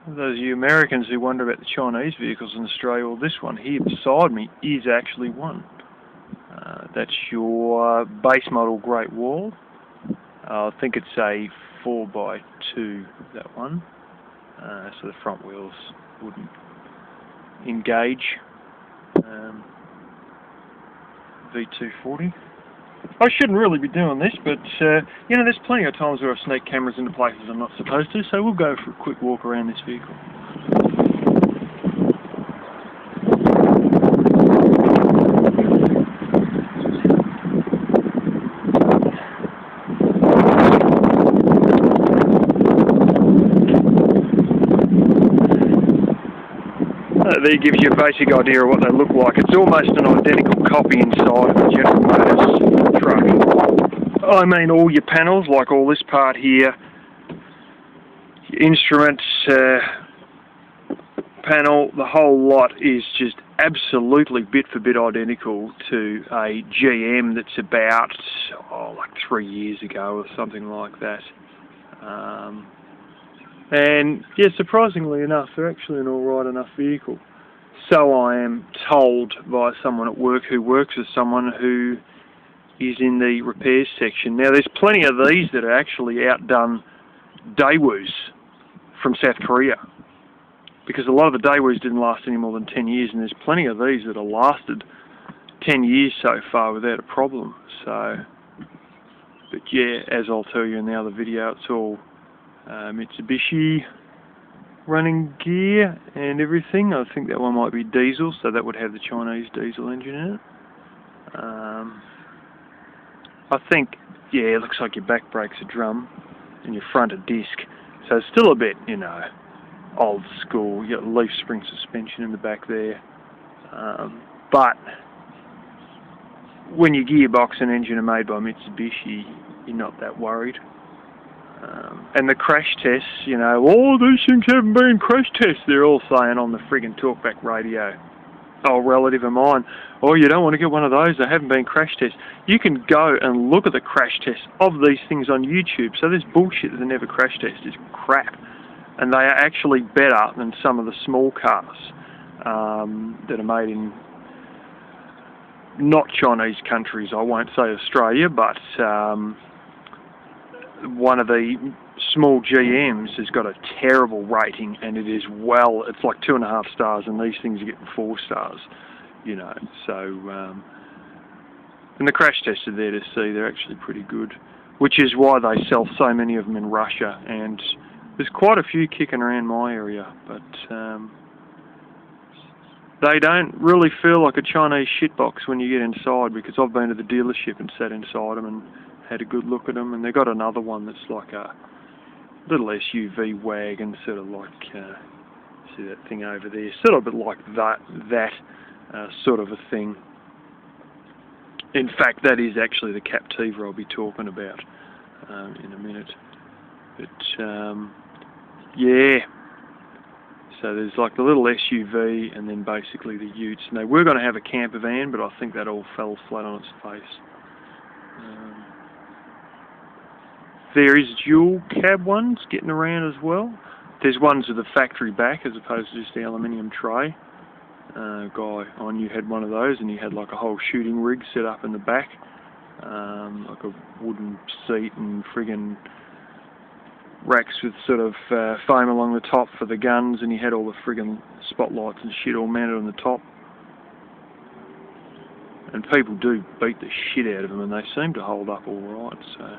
Those of you Americans who wonder about the Chinese vehicles in Australia, well, this one here beside me is actually one. That's your base model Great Wall. I think it's a 4x2, that one. So the front wheels wouldn't engage. V240. I shouldn't really be doing this, but you know, there's plenty of times where I sneak cameras into places I'm not supposed to, so we'll go for a quick walk around this vehicle. There gives you a basic idea of what they look like. It's almost an identical copy inside of a General Motors truck. I mean, all your panels, like all this part here, your instruments panel, the whole lot is just absolutely bit for bit identical to a GM that's about, like 3 years ago or something like that. And yeah, surprisingly enough, they're actually an alright enough vehicle. So I am told by someone at work who works with someone who is in the repairs section. Now, there's plenty of these that are actually outdone Daewoo's from South Korea, because a lot of the Daewoo's didn't last any more than 10 years, and there's plenty of these that have lasted 10 years so far without a problem. So, but yeah, as I'll tell you in the other video, it's all Mitsubishi running gear and everything. I think that one might be diesel, so that would have the Chinese diesel engine in it. I think, yeah, it looks like your back brake's a drum and your front a disc, so it's still a bit, you know, old school. You got leaf spring suspension in the back there, but when your gearbox and engine are made by Mitsubishi, you're not that worried. And the crash tests, you know, oh, these things haven't been crash tests, they're all saying on the friggin' talkback radio. Oh, relative of mine, oh, you don't want to get one of those, they haven't been crash tests. You can go and look at the crash tests of these things on YouTube, so this bullshit that they never crash test is crap. And they are actually better than some of the small cars that are made in not Chinese countries. I won't say Australia, but one of the small GMs has got a terrible rating, and it is, well, it's like 2.5 stars, and these things are getting 4 stars, you know. So, and the crash tests are there to see. They're actually pretty good, which is why they sell so many of them in Russia, and there's quite a few kicking around my area, but they don't really feel like a Chinese shitbox when you get inside, because I've been to the dealership and sat inside them and had a good look at them, and they've got another one that's like a little SUV wagon, sort of like, see that thing over there, sort of a bit like that sort of a thing. In fact, that is actually the Captiva I'll be talking about in a minute. But yeah, so there's like the little SUV and then basically the utes. And they were going to have a camper van, but I think that all fell flat on its face. There is dual cab ones getting around as well. There's ones with a factory back as opposed to just the aluminium tray. Guy I knew had one of those, and he had like a whole shooting rig set up in the back, like a wooden seat and friggin' racks with sort of foam along the top for the guns, and he had all the friggin' spotlights and shit all mounted on the top. And people do beat the shit out of them, and they seem to hold up all right. So.